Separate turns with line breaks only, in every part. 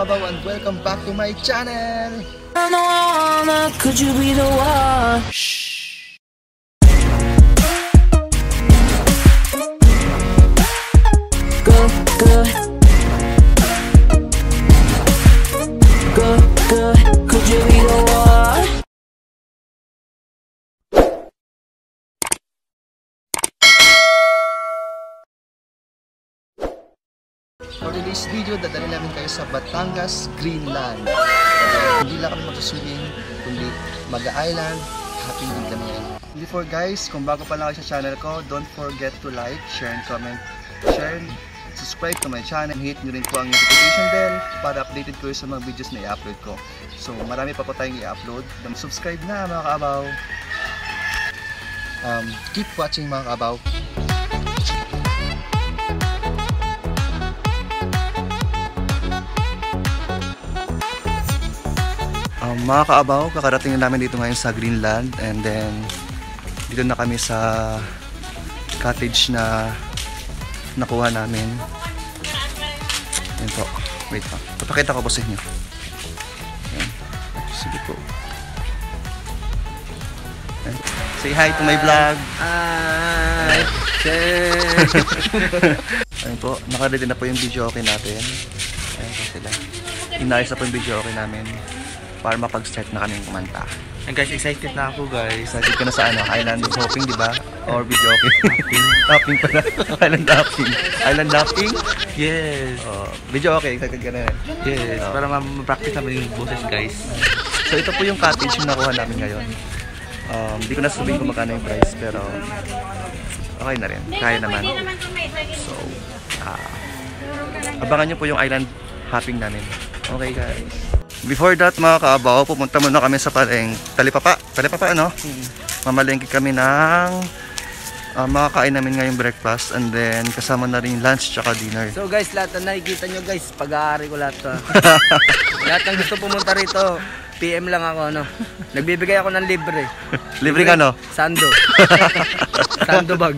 Kabaw and welcome back to my channel!
Could you be the one? Good, good. Good, good. Could you be the one?
For today's video, dadalhin namin kayo sa Batangas, Greenland. Hindi lang kami mag-swimming, kundi mag-island, happy din kami yan. Before guys, kung bago pa lang kayo sa channel ko, don't forget to like, share, and comment. Share and subscribe to my channel. Hit nyo rin po ang notification bell para updated ko sa mga videos na i-upload ko. So marami pa po tayong i-upload. Subscribe na mga kaabaw. Keep watching mga kaabaw. Mga kaabaw, kakarating na namin dito ngayon sa Greenland, and then dito na kami sa cottage na nakuha namin. Ayan po, wait pa, papakita ko po sa inyo. Ayan. Sige po. Ayan. Say hi to my vlog. Hi. Ayan po, nakaready na po yung video okay natin. Ayan po sila. Inayos na po yung video okay namin para mapag-start na kaming kumanta.
And guys, excited na ako guys.
Excited ka na sa ano? Island hopping, di ba? Or video hopping? Hopping pala. Island hopping. Island hopping?
Yes.
Video okay, excited ka na rin.
Yes, para ma-practice namin yung boses guys.
So ito po yung cottage yung nakuha namin ngayon. Hindi ko na sabihin kung magkano yung price, pero okay na rin. Kaya naman. So, abangan nyo po yung island hopping namin. Okay guys. Before that mga kaabaw, pupunta muna kami sa Talipapa. Talipapa ano? Mamalengke kami ng makakain namin ngayong breakfast, and then kasama na rin lunch tsaka dinner.
So guys, lahat na nakikita nyo guys, pag-aari ko lahat to. Lahat ng gusto pumunta rito, PM lang ako ano. Nagbibigay ako ng libre.
Libre ka no?
Sando. Sando bag.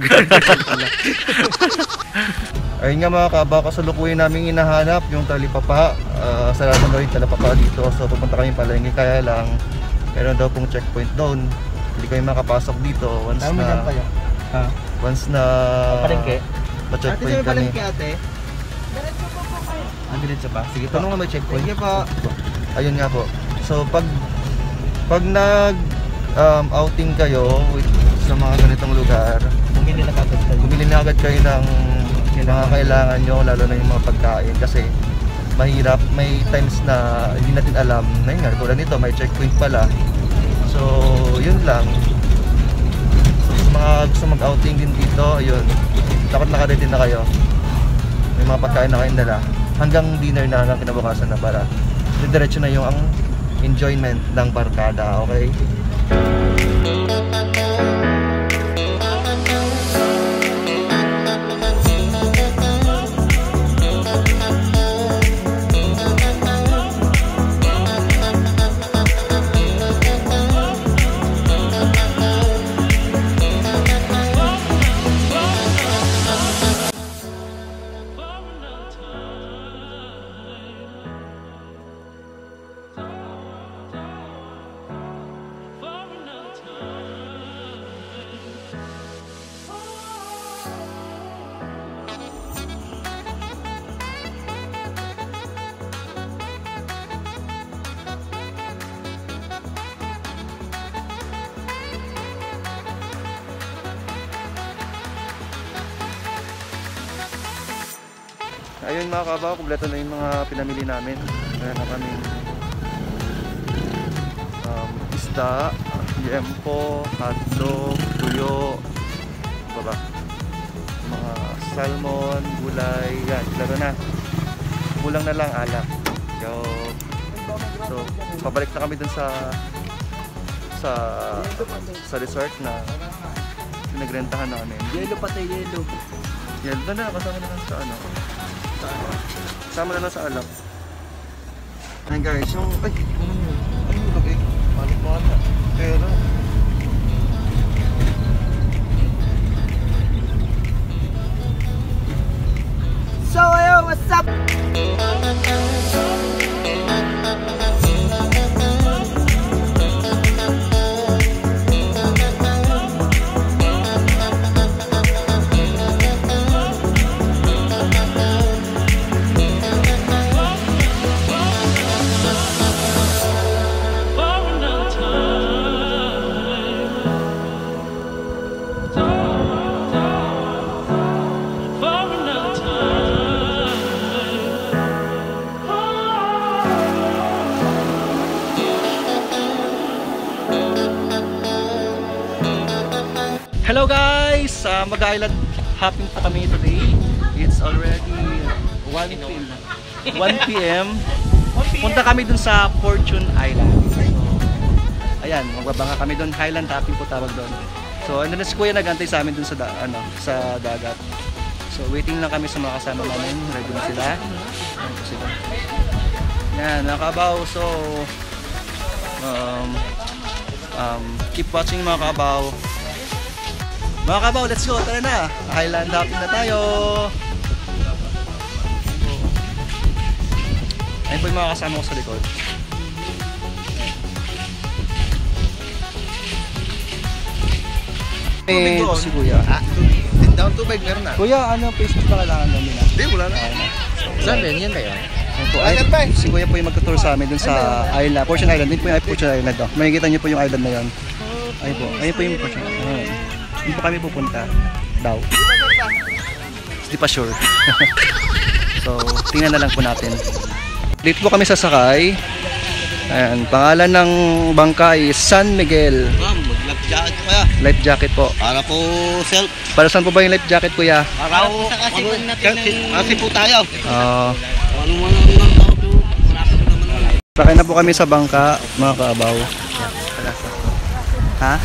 Ayun nga mga kaabaw, kasalukuyan namin hinahanap yung Talipapa. Sarado na rin Talipapa dito, so pupunta kami palengke, kaya lang meron daw pong checkpoint doon. Hindi kami makapasok dito once na
palengke?
Pa-checkpoint kami.
Ate? Diretso pa? Sige po.
Tanong nga may checkpoint.
Sige po.
Ayun nga po. So pag nag outing kayo sa mga ganitong lugar, bumili na agad kayo ng mga kailangan nyo, lalo na yung mga pagkain, kasi mahirap, may times na hindi natin alam na yun nga, tulad nito may checkpoint pala. So yun lang. So, sa mga gusto mag-outing din dito, yun, dapat naka-ready na kayo, may mga pagkain na kayong dala hanggang dinner na, hanggang kinabukasan na, para diretso na yung ang enjoyment ng barkada. Okay? Ayun mga kaabaw, kumpleto na yung mga pinamili namin. Meron na kami isda, liempo, hotdog, tuyo, baba, mga salmon, gulay, yan, klaro na. Kulang na lang alak. So pabalik na kami dun sa resort na pinagrentahan namin.
Yelo pati, yelo.
Yan, doon na, kasama na lang sa ano. Kasama na lang sa alak. Ayan guys, yung... Ay! Ano yung lagay? Balik mo ata. Pero... So, ayun, what's up?
Hello guys! Mag-island hopping po kami today. It's already 1 p.m. 1 p.m. Punta kami dun sa Fortune Island. So, ayan, magbabanga kami dun. Highland hopping po tawag dun. So, ano na si Kuya nagantay sa amin dun sa, sa dagat. So, waiting lang kami sa mga kasama namin. Ready na sila. Ayan po sila. Yan, nakabaw. So, keep watching mga kabaw. Mga kabaw, let's go. Tara na. Highland hopping na tayo. Ayun po yung mga kasama ko sa likod. Si Kuya.
Down tubig, meron na.
Kuya, ano face mask ba kailangan namin na?
Hindi, wala na.
Saan din? Yan kayo?
Ayun po, ay, si Kuya po yung magtutour sa amin dun sa island, Fortune Island. Din po yung Fortune Island do. Makikita niyo po yung island na yon. Ayun po yung Fortune Island. Hindi po kami pupunta daw. Hindi pa sure. So, tingnan na lang po natin. Dito po kami sasakay. Ayan, pangalan ng bangka ay San Miguel.
Mag-life jacket ko kaya.
Life jacket po.
Para po self.
Para saan po ba yung life jacket, Kuya?
Para po kasi po tayo.
Sakay na po kami sa bangka, mga kaabaw. Ha?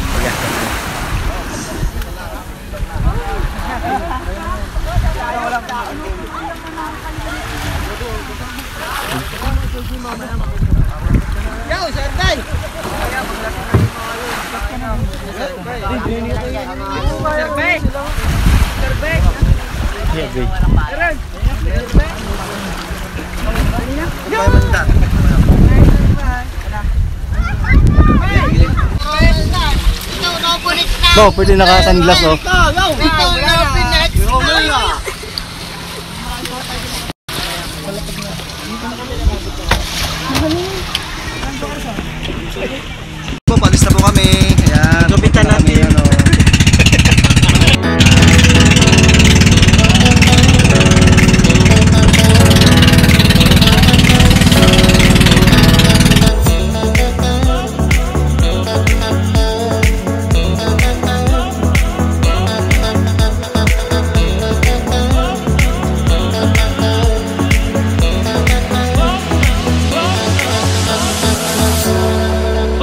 No, pwede naka-sunglass oh.
Po, palis na po kami. Ayan.
Lupitan natin. Ano.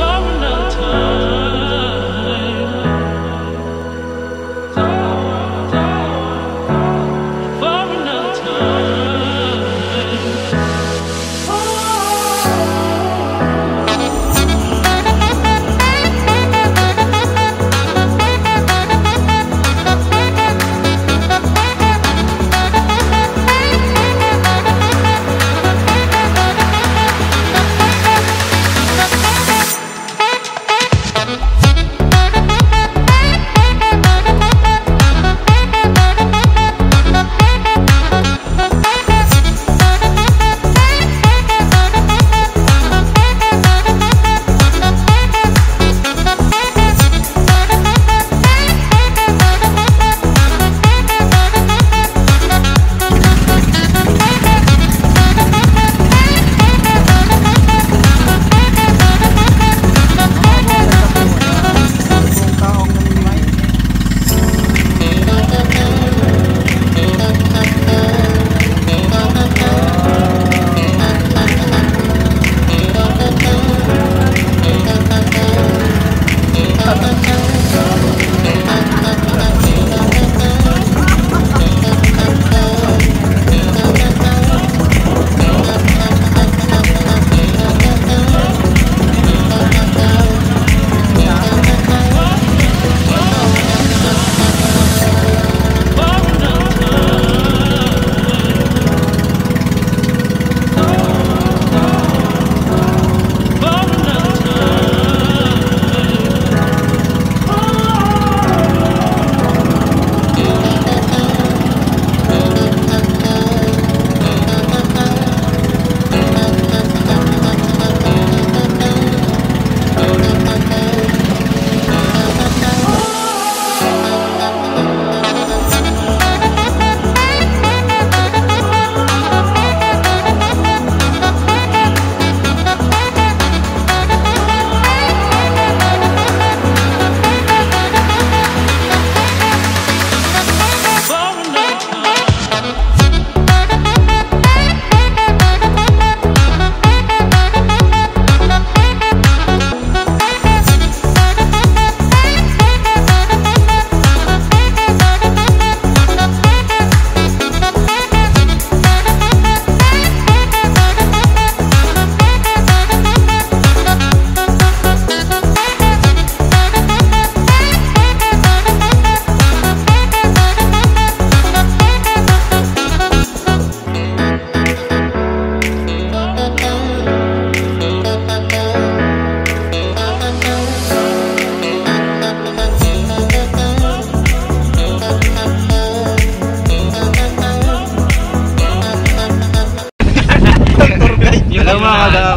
Oh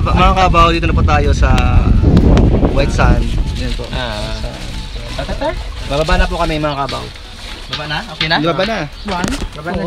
mga kabaw, dito na po tayo sa White Sand. Yan po.
Bababa na po kami mga kabaw. Baba na? Okay na?
Baba na.
Baba na.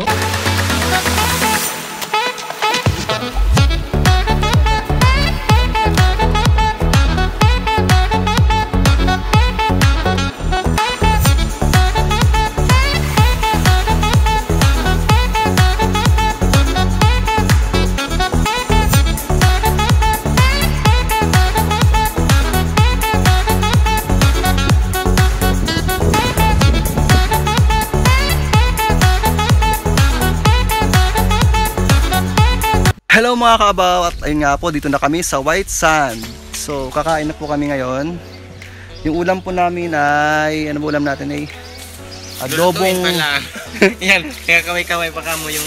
Hello mga kabaw, at ayun nga po, dito na kami sa White Sand. So kakain na po kami ngayon. Yung ulam po namin ay, ano po ulam natin ay adobong
Yan, kaya kamay-kamay pa kamo yung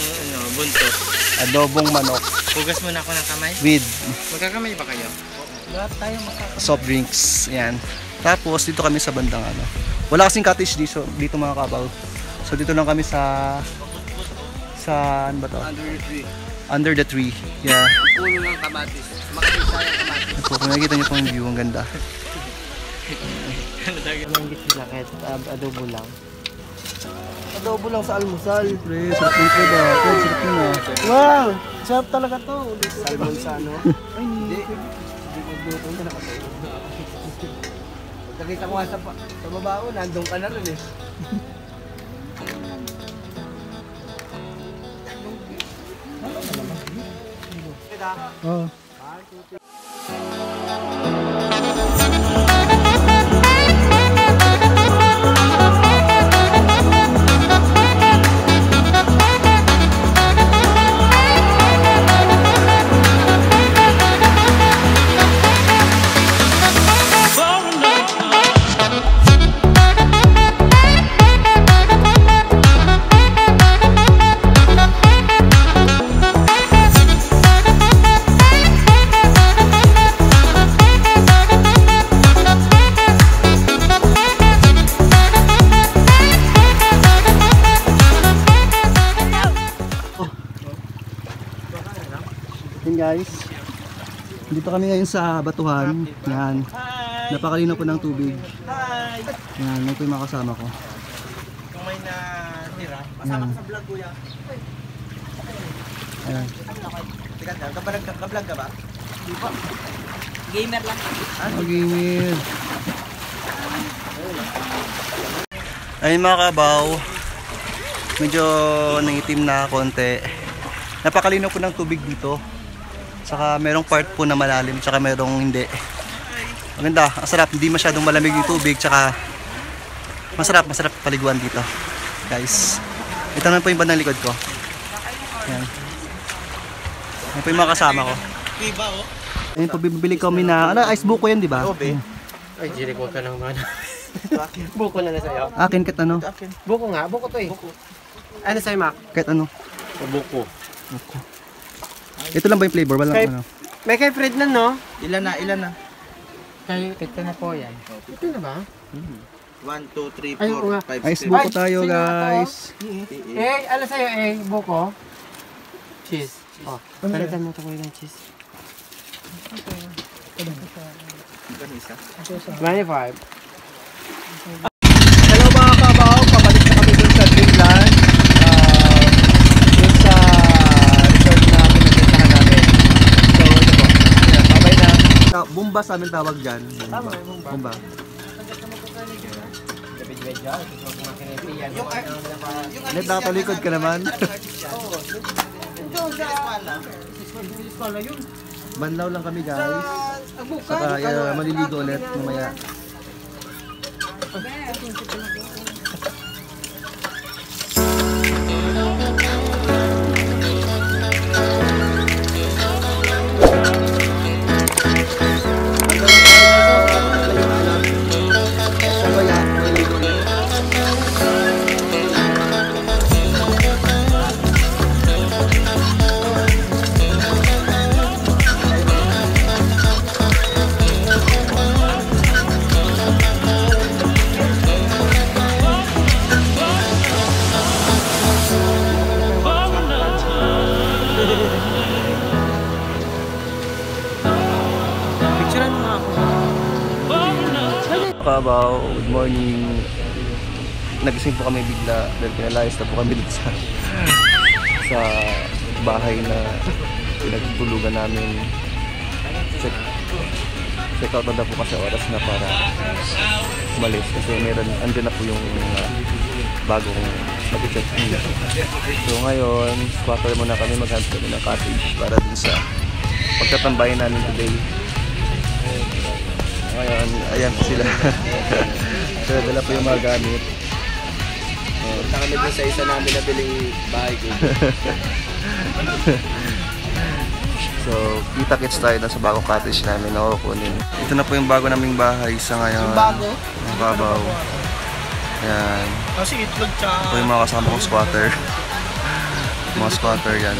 bunto.
adobong manok
Hugas muna ako ng kamay.
with
Magkakamay ba kayo? Lahat tayo
soft drinks. Yan. Tapos dito kami sa bandang ano. Wala kasing cottage dito mga kabaw. So dito lang kami sa ano ba to? Under the tree. Yeah.
Puno ng kamatis. Makikita yung kamatis.
Ito, kung nakikita niyo po yung view, ang ganda.
Manggit sila kahit adobo lang. Adobo lang sa almusal.
Pre, sarap ng food ah. Pre, sarap yun ah.
Wow! Sarap talaga to. Salmon sa ano? Ay, hindi. Nakita ko nga sa baba ko, nandun ka na rin eh.
Oh. Yan guys, dito kami ngayon sa batuhan. Yan, napakalinaw po ng tubig. Yan, ito yung mga kasama ko.
Kung may natira, pasama ka sa vlog kuya.
Ayan.
Teka, ka-vlog ka ba? Di ba? Gamer lang.
Mag-email. Ayun mga kabaw, medyo nangitim na konti. Napakalinaw po ng tubig dito. Saka merong part po na malalim, saka merong hindi. Maganda, ang sarap, hindi masyadong malamig yung tubig, saka masarap paliguan dito. Guys, ito na po yung bandang likod ko. Yan. Yan po yung mga kasama ko.
Diba oh?
Ayun po, bibili kami na, ano, ice buko yan, di ba?
Ay, Jirik, huwag ka nang mana. Buko na na sa'yo.
Akin, kahit ano.
Buko nga, buko to eh. Ano sa'yo, Mac?
Kahit ano.
Buko.
Ito lang ba yung flavor? Walang ano.
May kay Fred na, no? Ilan na? Ito na po yan. Ito na ba?
1, 2, 3,
Ay, oo nga.
4, 5,
Ice
6.
buko
Ay,
tayo,
sino
guys.
Ano sa'yo, buko? Cheese. Oh, palitan mo ito ko ng cheese. 25.
Hello mga kabaw, pabalik na kami dun sa Dreamland. Dun sa resort na pinagpuntahan namin. So ito po, ayan, babay na. Bumba sa amin tawag dyan. Bumba. Net, nakatalikod ka naman. Banlaw lang kami guys. Saka maliligo ulit mamaya. Kabaw, good morning. Nagising po kami bigla dahil pinalayas na po kami dito sa bahay na pinagtulugan namin. Check out na po kasi oras na para umalis kasi andyan na po yung bagong mag-check in. So ngayon, squatter muna kami, maghanap kami ng cottage para dun sa pagtatambayan namin today. Ngayon, ayan po sila. So dala po yung mga gamit.
Punta kami din sa isa namin nabiling bahay ko.
So, kita-kits tayo na sa bagong cottage namin na kukunin. Ito na po yung bago naming bahay sa ngayon.
Yung bago?
Yung babaw. Ayan.
Kasi itlog tsaka...
Ito yung mga kasama kong squatter. Mga squatter yan.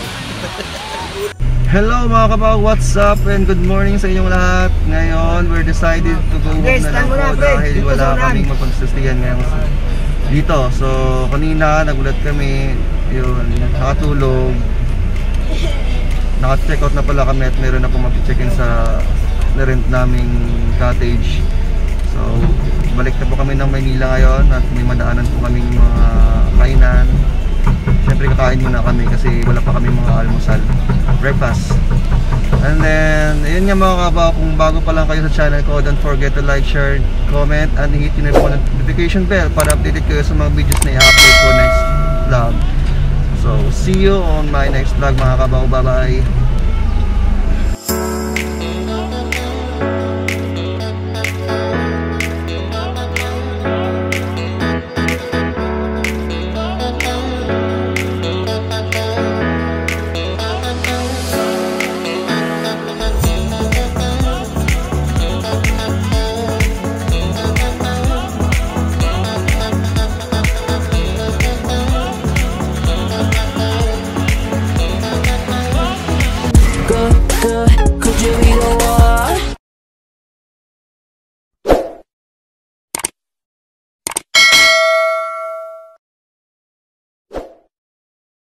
Hello mga kabaw, what's up and good morning sa inyong lahat. Ngayon, we're decided to go home na lang po dahil wala kaming mapagsustihan ngayon dito. So, kanina nagulat kami, yun, nakatulog. Naka-check out na pala kami at meron na pong mag-check-in sa na-rent naming cottage. So, balik na po kami ng Maynila ngayon at may madaanan po kaming mga kainan. Siyempre kakain muna kami kasi wala pa kami mga almusal, breakfast. And then, ayun nga mga kabaw, kung bago pa lang kayo sa channel ko, don't forget to like, share, comment, and hit yun po notification bell para updated kayo sa mga videos na i-upload ko next vlog. So, see you on my next vlog mga kabaw. Bye-bye!